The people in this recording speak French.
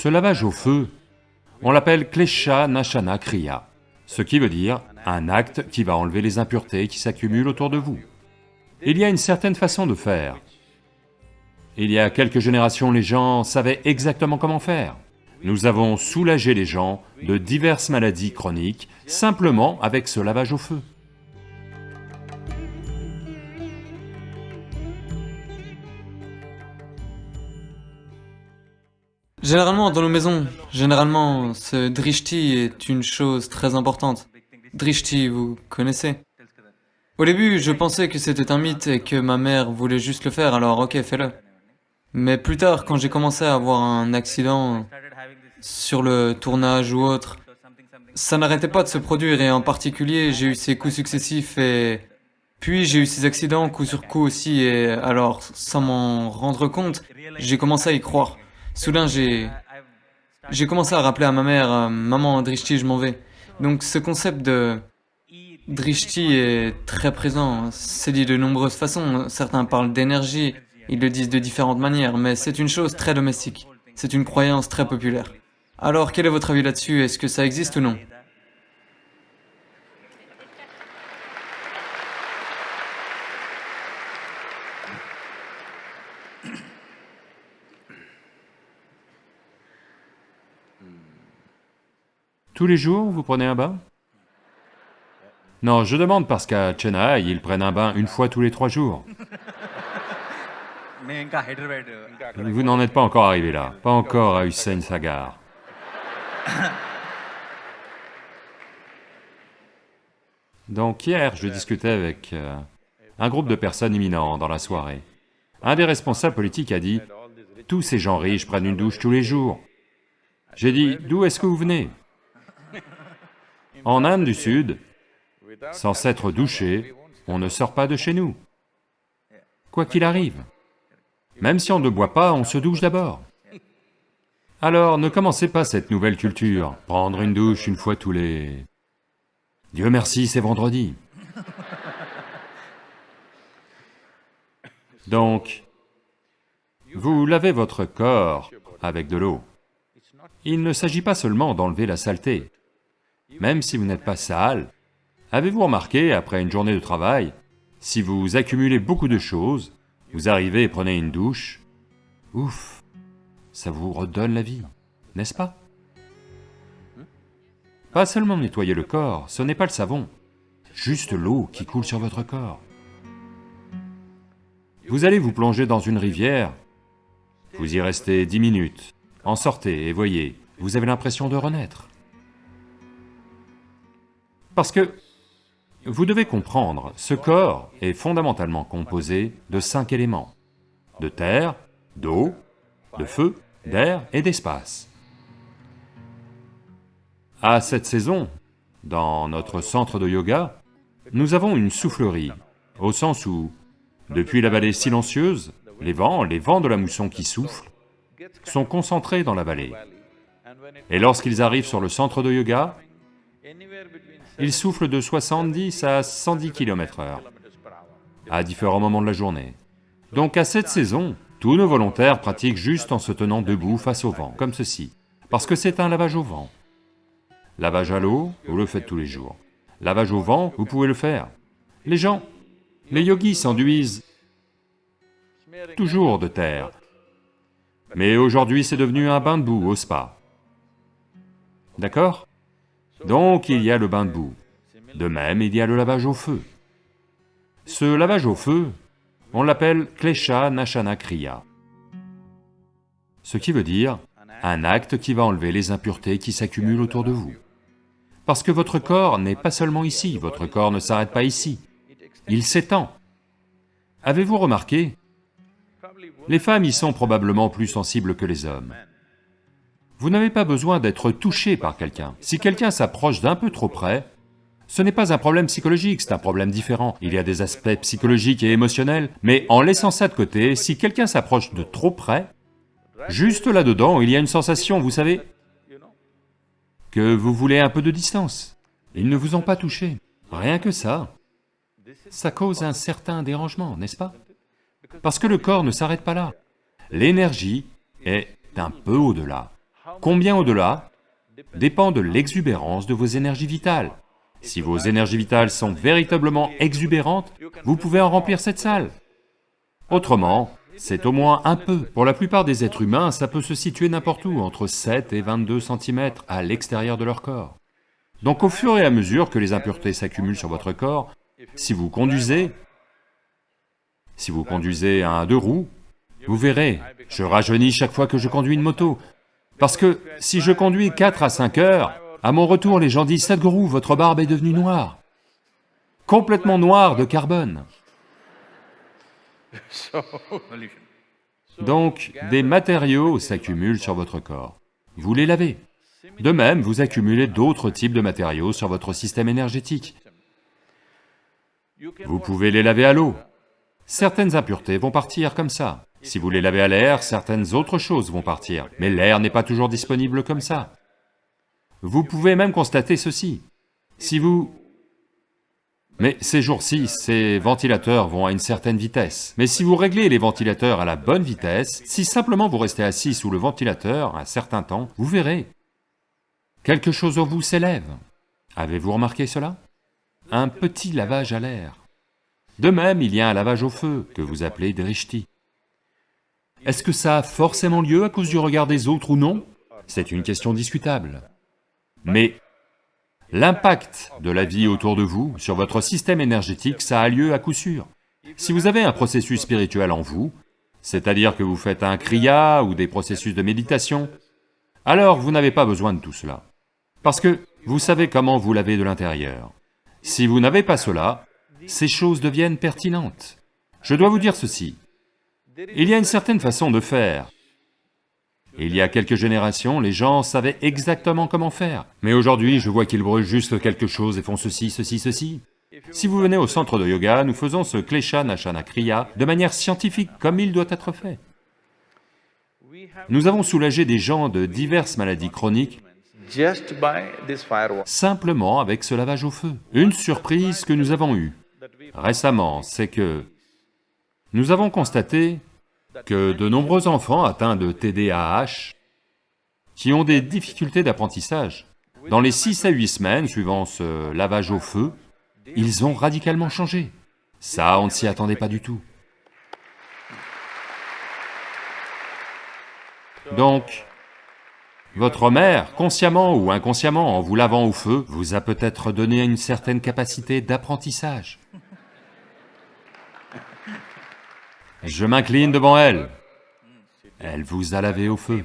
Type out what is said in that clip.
Ce lavage au feu, on l'appelle Klesha Nashana Kriya, ce qui veut dire un acte qui va enlever les impuretés qui s'accumulent autour de vous. Il y a une certaine façon de faire. Il y a quelques générations, les gens savaient exactement comment faire. Nous avons soulagé les gens de diverses maladies chroniques simplement avec ce lavage au feu. Généralement, dans nos maisons, ce drishti est une chose très importante. Drishti, vous connaissez? Au début, je pensais que c'était un mythe et que ma mère voulait juste le faire, alors ok, fais-le. Mais plus tard, quand j'ai commencé à avoir un accident sur le tournage ou autre, ça n'arrêtait pas de se produire et en particulier, j'ai eu ces coups successifs et puis j'ai eu ces accidents coup sur coup aussi et alors, sans m'en rendre compte, j'ai commencé à y croire. Soudain, j'ai commencé à rappeler à ma mère, Maman, Drishti, je m'en vais. Donc ce concept de Drishti est très présent, c'est dit de nombreuses façons, certains parlent d'énergie, ils le disent de différentes manières, mais c'est une chose très domestique, c'est une croyance très populaire. Alors, quel est votre avis là-dessus? Est-ce que ça existe ou non? Tous les jours, vous prenez un bain? Non, je demande parce qu'à Chennai, ils prennent un bain une fois tous les 3 jours. Vous n'en êtes pas encore arrivé là, pas encore à Hussain Sagar. Donc hier, je discutais avec un groupe de personnes éminents dans la soirée. Un des responsables politiques a dit, « Tous ces gens riches prennent une douche tous les jours. » J'ai dit, « D'où est-ce que vous venez ?» En Inde du Sud, sans s'être douché, on ne sort pas de chez nous. Quoi qu'il arrive. Même si on ne boit pas, on se douche d'abord. Alors ne commencez pas cette nouvelle culture, prendre une douche une fois tous les... Dieu merci, c'est vendredi. Donc, vous lavez votre corps avec de l'eau. Il ne s'agit pas seulement d'enlever la saleté. Même si vous n'êtes pas sale, avez-vous remarqué, après une journée de travail, si vous accumulez beaucoup de choses, vous arrivez et prenez une douche, ouf, ça vous redonne la vie, n'est-ce pas? Pas seulement nettoyer le corps, ce n'est pas le savon, juste l'eau qui coule sur votre corps. Vous allez vous plonger dans une rivière, vous y restez 10 minutes, en sortez et voyez, vous avez l'impression de renaître. Parce que, vous devez comprendre, ce corps est fondamentalement composé de 5 éléments, de terre, d'eau, de feu, d'air et d'espace. À cette saison, dans notre centre de yoga, nous avons une soufflerie, au sens où, depuis la vallée silencieuse, les vents de la mousson qui soufflent, sont concentrés dans la vallée. Et lorsqu'ils arrivent sur le centre de yoga, ils soufflent de 70 à 110 km/h, à différents moments de la journée. Donc à cette saison, tous nos volontaires pratiquent juste en se tenant debout face au vent, comme ceci, parce que c'est un lavage au vent. Lavage à l'eau, vous le faites tous les jours. Lavage au vent, vous pouvez le faire. Les gens, les yogis s'enduisent toujours de terre, mais aujourd'hui c'est devenu un bain de boue au spa. D'accord? Donc il y a le bain de boue. De même, il y a le lavage au feu. Ce lavage au feu, on l'appelle Klesha Nashana Kriya, ce qui veut dire un acte qui va enlever les impuretés qui s'accumulent autour de vous. Parce que votre corps n'est pas seulement ici, votre corps ne s'arrête pas ici, il s'étend. Avez-vous remarqué? Les femmes y sont probablement plus sensibles que les hommes. Vous n'avez pas besoin d'être touché par quelqu'un. Si quelqu'un s'approche d'un peu trop près, ce n'est pas un problème psychologique, c'est un problème différent. Il y a des aspects psychologiques et émotionnels, mais en laissant ça de côté, si quelqu'un s'approche de trop près, juste là-dedans, il y a une sensation, vous savez, que vous voulez un peu de distance. Ils ne vous ont pas touché. Rien que ça cause un certain dérangement, n'est-ce pas? Parce que le corps ne s'arrête pas là. L'énergie est un peu au-delà. Combien au-delà dépend de l'exubérance de vos énergies vitales. Si vos énergies vitales sont véritablement exubérantes, vous pouvez en remplir cette salle. Autrement, c'est au moins un peu. Pour la plupart des êtres humains, ça peut se situer n'importe où, entre 7 et 22 cm à l'extérieur de leur corps. Donc au fur et à mesure que les impuretés s'accumulent sur votre corps, si vous conduisez un 2 roues, vous verrez, je rajeunis chaque fois que je conduis une moto. Parce que si je conduis 4 à 5 heures, à mon retour les gens disent « Sadhguru, votre barbe est devenue noire, complètement noire de carbone ». Donc, des matériaux s'accumulent sur votre corps. Vous les lavez. De même, vous accumulez d'autres types de matériaux sur votre système énergétique. Vous pouvez les laver à l'eau. Certaines impuretés vont partir comme ça. Si vous les lavez à l'air, certaines autres choses vont partir. Mais l'air n'est pas toujours disponible comme ça. Vous pouvez même constater ceci. Mais ces jours-ci, ces ventilateurs vont à une certaine vitesse. Mais si vous réglez les ventilateurs à la bonne vitesse, si simplement vous restez assis sous le ventilateur un certain temps, vous verrez, quelque chose en vous s'élève. Avez-vous remarqué cela? Un petit lavage à l'air. De même, il y a un lavage au feu, que vous appelez drishti. Est-ce que ça a forcément lieu à cause du regard des autres ou non? C'est une question discutable. Mais l'impact de la vie autour de vous, sur votre système énergétique, ça a lieu à coup sûr. Si vous avez un processus spirituel en vous, c'est-à-dire que vous faites un kriya ou des processus de méditation, alors vous n'avez pas besoin de tout cela. Parce que vous savez comment vous laver de l'intérieur. Si vous n'avez pas cela, ces choses deviennent pertinentes. Je dois vous dire ceci, il y a une certaine façon de faire. Il y a quelques générations, les gens savaient exactement comment faire. Mais aujourd'hui, je vois qu'ils brûlent juste quelque chose et font ceci, ceci, ceci. Si vous venez au centre de yoga, nous faisons ce Klesha Nashana Kriya de manière scientifique, comme il doit être fait. Nous avons soulagé des gens de diverses maladies chroniques simplement avec ce lavage au feu. Une surprise que nous avons eue récemment, c'est que nous avons constaté que de nombreux enfants atteints de TDAH, qui ont des difficultés d'apprentissage, dans les 6 à 8 semaines suivant ce lavage au feu, ils ont radicalement changé. Ça, on ne s'y attendait pas du tout. Donc, votre mère, consciemment ou inconsciemment, en vous lavant au feu, vous a peut-être donné une certaine capacité d'apprentissage. Je m'incline devant elle. Elle vous a lavé au feu.